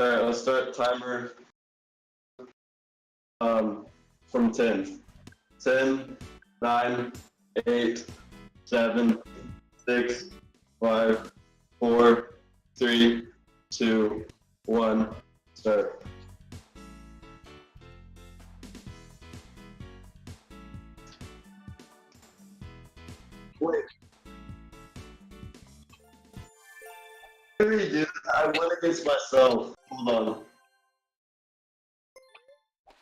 Alright, let's start timer from 10. 10, 9, 8, 7, 6, 5, 4, 3, 2, 1, start. Wait, dude, I went against myself. Hold on.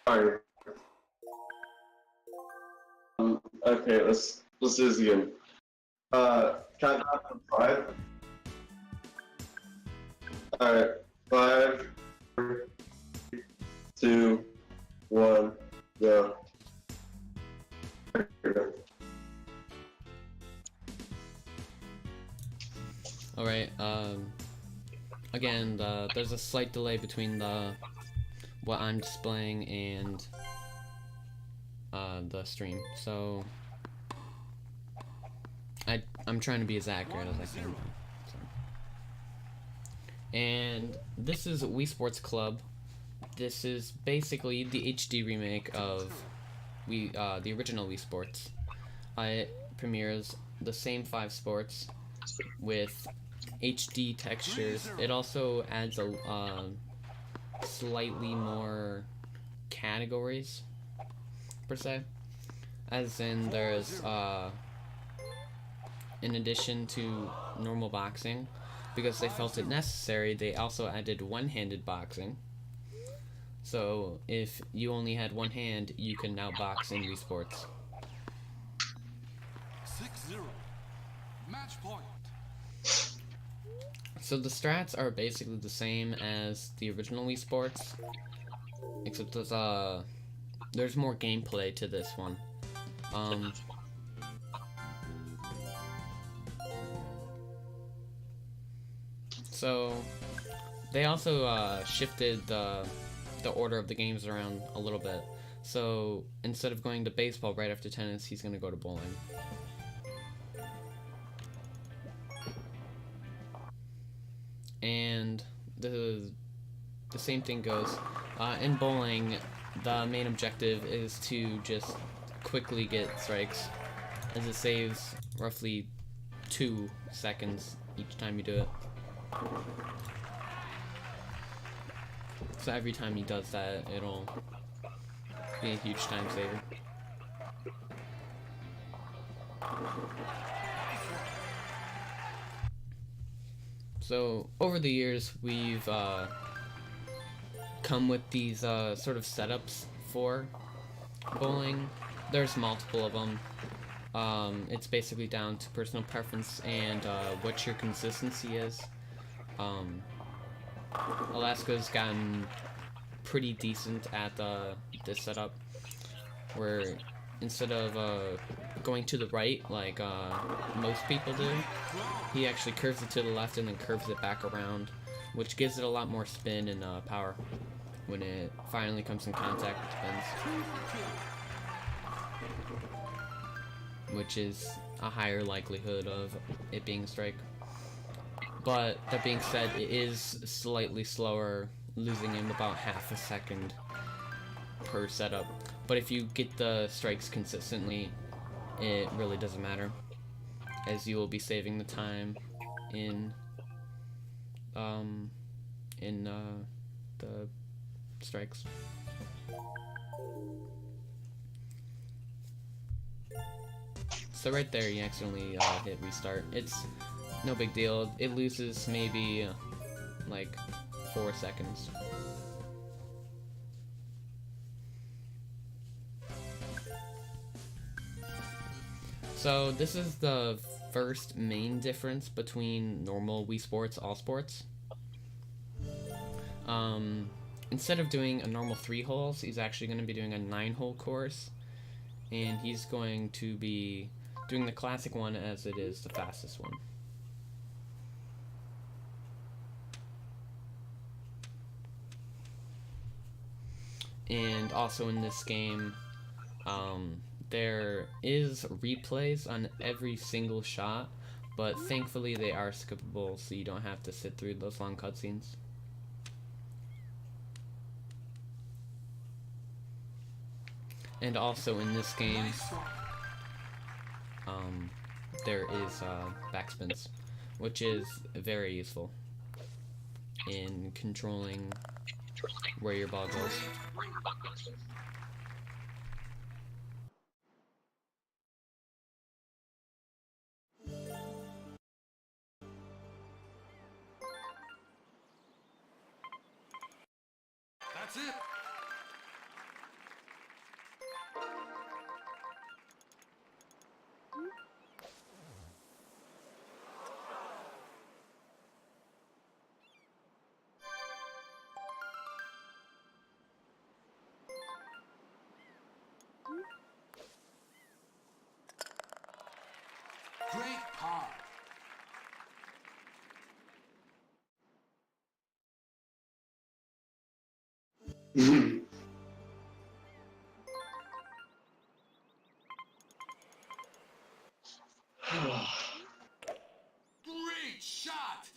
Sorry. Okay, let's do this again. Countdown from 5. Alright, 5, 4, 2, 1, go. Alright, again, there's a slight delay between what I'm displaying and the stream, so I'm trying to be as accurate as I can. So. And this is Wii Sports Club. This is basically the HD remake of the original Wii Sports. It premieres the same 5 sports with HD textures. It also adds a slightly more categories per se, as in there's in addition to normal boxing, because they felt it necessary, they also added one-handed boxing. So if you only had one hand, you can now box in Wii Sports. 6-0. Match point. So the strats are basically the same as the original Wii Sports, except there's more gameplay to this one. So they also shifted the order of the games around a little bit. So instead of going to baseball right after tennis, he's going to go to bowling. And the same thing goes in bowling. The main objective is to just quickly get strikes, as it saves roughly 2 seconds each time you do it. So every time he does that, it'll be a huge time saver. So over the years, we've come with these sort of setups for bowling. There's multiple of them. It's basically down to personal preference and what your consistency is. Alaska's gotten pretty decent at this setup, where instead of going to the right like most people do, he actually curves it to the left and then curves it back around, which gives it a lot more spin and power when it finally comes in contact with pins, which is a higher likelihood of it being a strike. But that being said, it is slightly slower, losing him about half a second per setup. But if you get the strikes consistently, it really doesn't matter, as you will be saving the time in the strikes. So right there, you accidentally hit restart. It's no big deal. It loses maybe like 4 seconds. So this is the first main difference between normal Wii Sports, All Sports. Instead of doing a normal 3 holes, he's actually going to be doing a 9-hole course, and he's going to be doing the classic one as it is the fastest one. And also in this game, there is replays on every single shot, but thankfully they are skippable, so you don't have to sit through those long cutscenes. And also in this game, Nice throw. there is backspins, which is very useful in controlling where your ball goes. That's it. Great par. Great shot.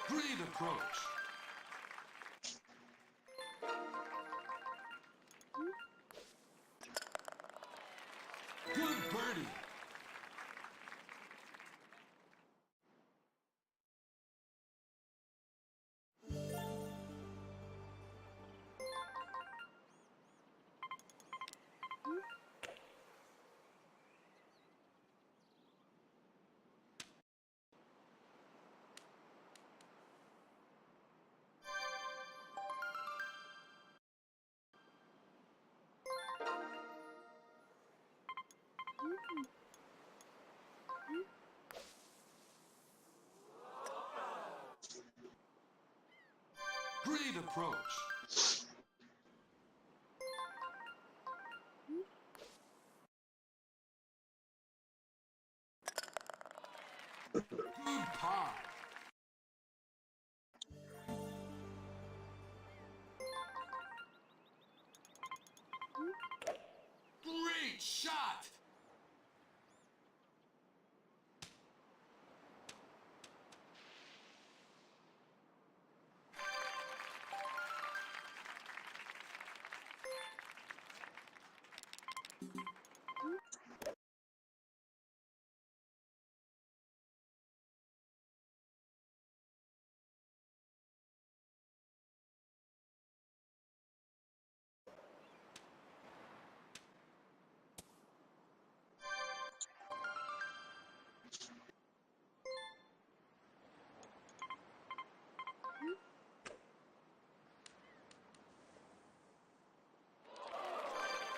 Great approach. Good birdie. Great approach. Good par. Great shot.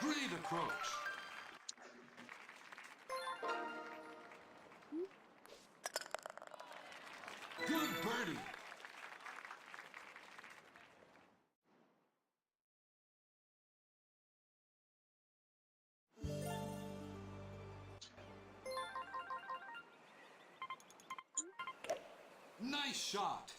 Great approach. Good birdie. Nice shot.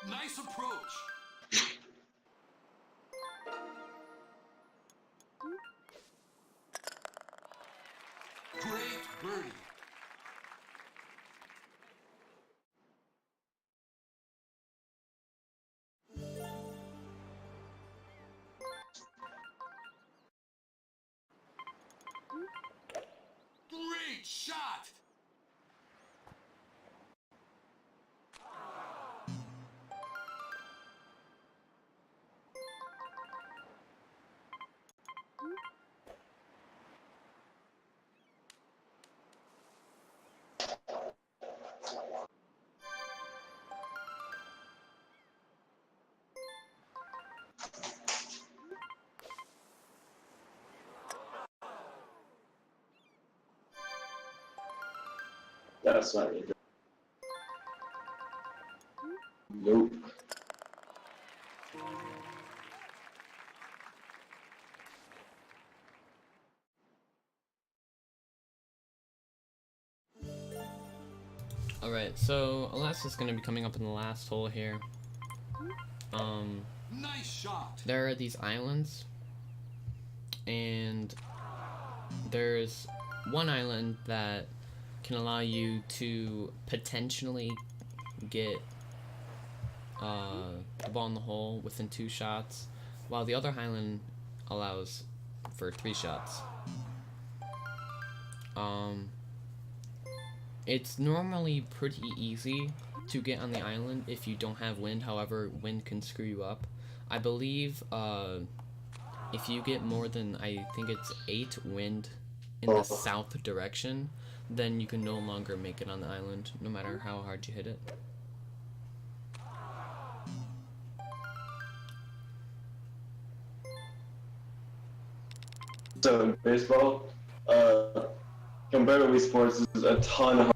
Nice approach. Great birdie. Great shot. That's not really good. Nope. Alright, so Alaska's gonna be coming up in the last hole here. Nice shot. There are these islands, and there's one island that can allow you to potentially get the ball in the hole within 2 shots, while the other island allows for 3 shots. It's normally pretty easy to get on the island if you don't have wind. However, wind can screw you up. I believe if you get more than, I think it's 8 wind in the south direction, then you can no longer make it on the island, no matter how hard you hit it. So in baseball, compared to Wii Sports, is a ton of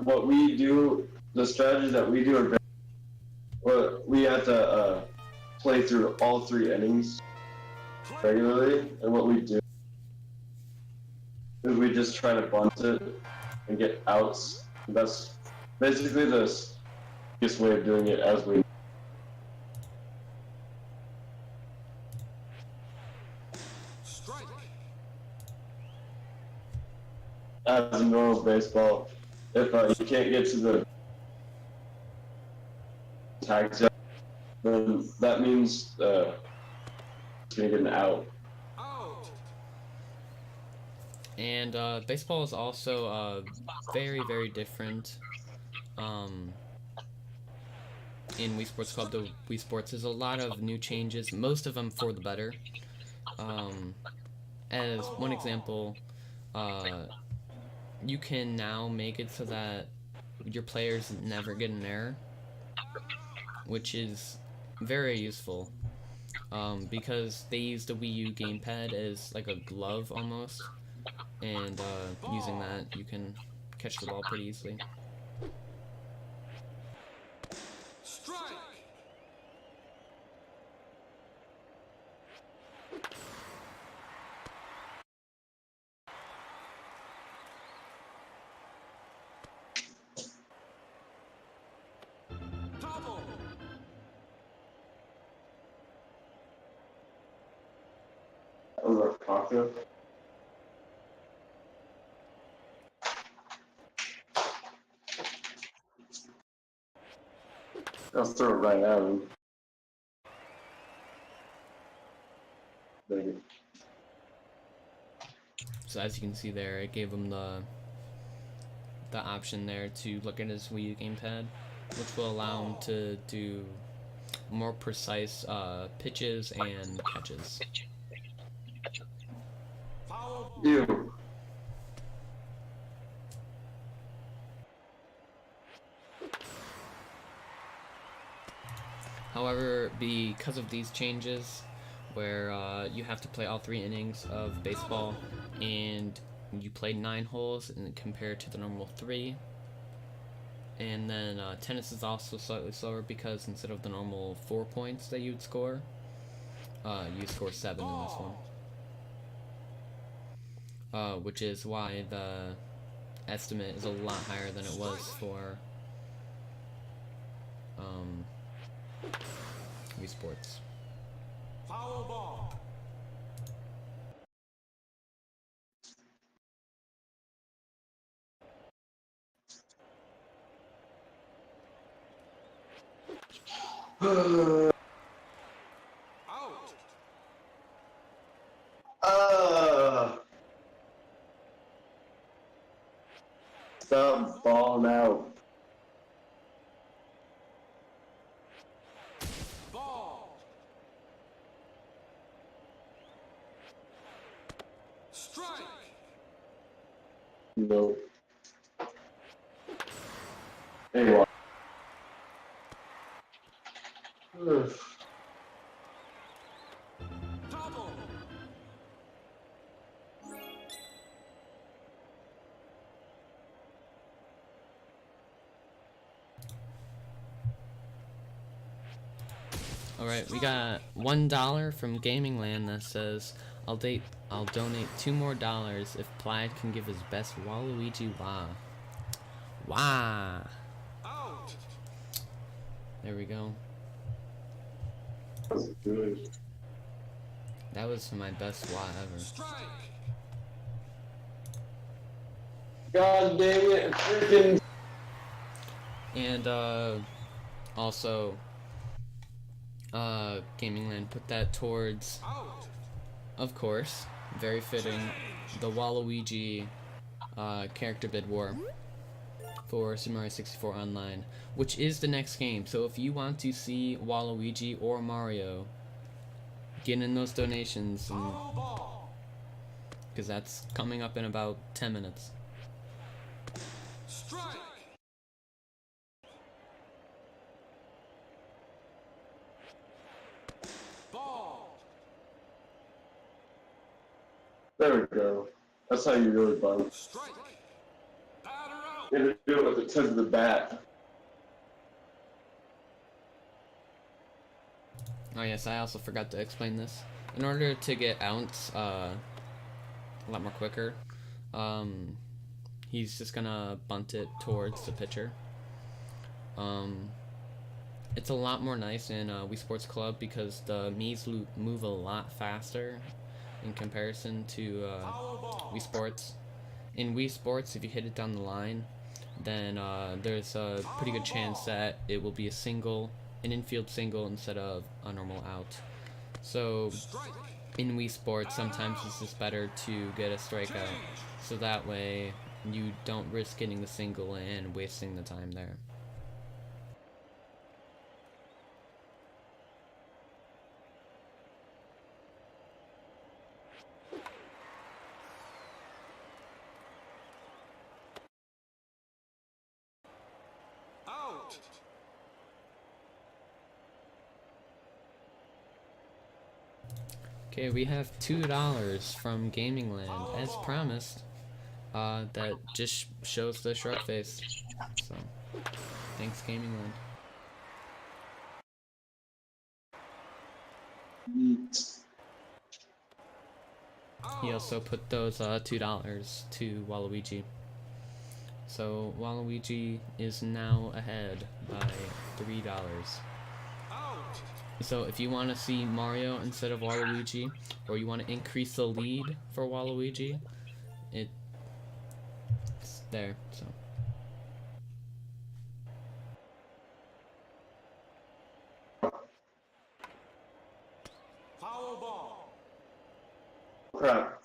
what we do, the strategies that we do are very, well, we have to play through all 3 innings regularly, and what we do is we just try to bunt it and get outs. That's basically the easiest way of doing it as we Strike. as a normal baseball. If you can't get to the tag zone, then that means it's gonna get an out. Out. And baseball is also very, very different in Wii Sports Club. The Wii Sports, there's a lot of new changes, most of them for the better. As one example, you can now make it so that your players never get an error, which is very useful, because they use the Wii U gamepad as like a glove almost, and using that you can catch the ball pretty easily. Strike. Double. That was our cocktail. I'll throw it right at him. Maybe. So as you can see there, it gave him the option there to look at his Wii U gamepad, which will allow him to do more precise pitches and catches. Foul. Ew. However, because of these changes, where you have to play all 3 innings of baseball, and you play 9 holes compared to the normal 3, and then tennis is also slightly slower because instead of the normal 4 points that you'd score, you score 7 in this one, which is why the estimate is a lot higher than it was for Wii Sports. Foul ball. Out. Stop balling out. Ball. Strike. No. Anyway. Double. Alright, we got $1 from Gaming Land that says, I'll donate $2 more if Plaid can give his best Waluigi wah. Wah! Out. There we go. That's good. That was my best wah ever. Strike. God dang it, freaking. And, also, Gaming Land put that towards, Out. of course, very fitting, the Waluigi, character bid war for Super Mario 64 Online, which is the next game. So if you want to see Waluigi or Mario, get in those donations, and Foul ball. because that's coming up in about 10 minutes. Strike. Ball. There we go. That's how you really bug. Strike. Batter out. You gotta do it with the tip of the bat. Oh yes, I also forgot to explain this. In order to get outs a lot more quicker, he's just gonna bunt it towards the pitcher. It's a lot more nice in Wii Sports Club because the Mii's move a lot faster in comparison to Wii Sports. In Wii Sports, if you hit it down the line, then there's a pretty good chance that it will be an infield single instead of a normal out. So in Wii Sports, sometimes it's just better to get a strikeout, so that way you don't risk getting the single and wasting the time there. Out. Okay, we have $2 from Gaming Land, as promised. That just shows the shrug face. So, thanks Gaming Land. He also put those $2 to Waluigi. So Waluigi is now ahead by $3. Out. So if you want to see Mario instead of Waluigi, or you want to increase the lead for Waluigi, it's there. So Foul ball. Crap.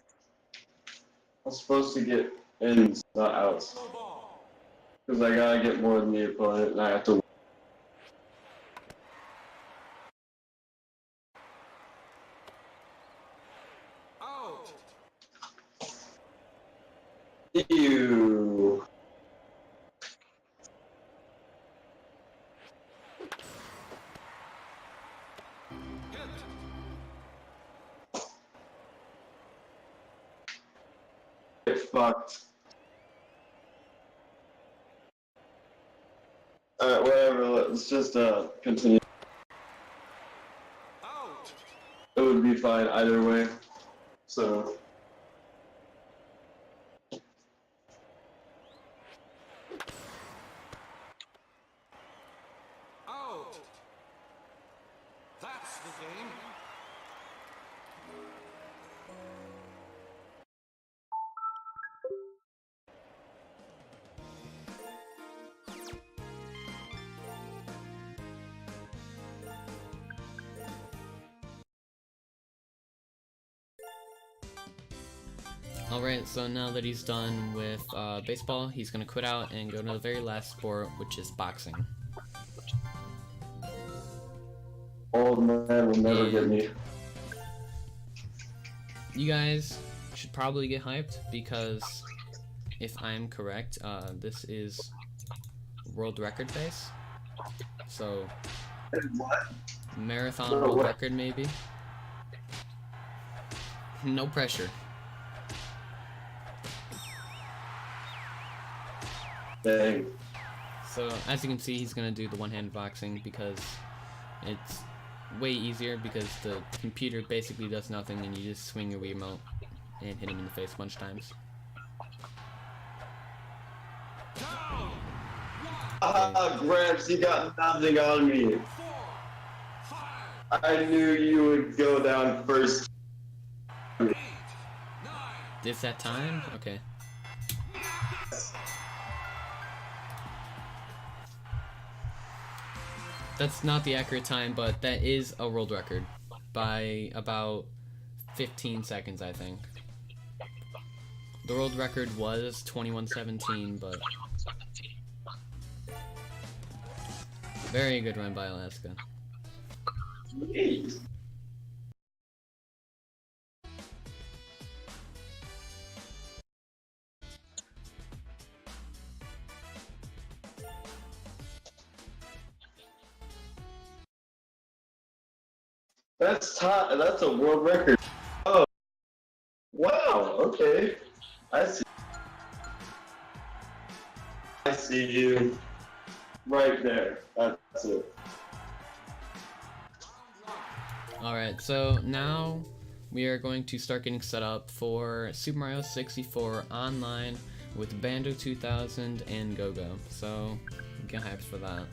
I'm supposed to get ins, not outs. Foul ball. Because I gotta get more than the opponent and I have to. Out. Ew. Hit. Get fucked. Alright, whatever, let's just continue. Out. It would be fine either way. So. Out. Alright, so now that he's done with baseball, he's gonna quit out and go to the very last sport, which is boxing. Old man will never get me. You guys should probably get hyped because, if I'm correct, this is world record pace. So, What? marathon No, world what? record maybe? No pressure. Dang. So, as you can see, he's gonna do the one-handed boxing because it's way easier because the computer basically does nothing and you just swing your Wiimote and hit him in the face a bunch of times. Gramps, you got nothing on me. 4, 5, I knew you would go down first. 8, 9. Is that time? Okay. That's not the accurate time, but that is a world record by about 15 seconds, I think. The world record was 21:17, but very good run by Alaska. Jeez. That's a world record. Oh, wow. Okay, I see. I see you right there. That's it. Alright, so now we are going to start getting set up for Super Mario 64 online with Bando 2000 and GoGo. So get hyped for that.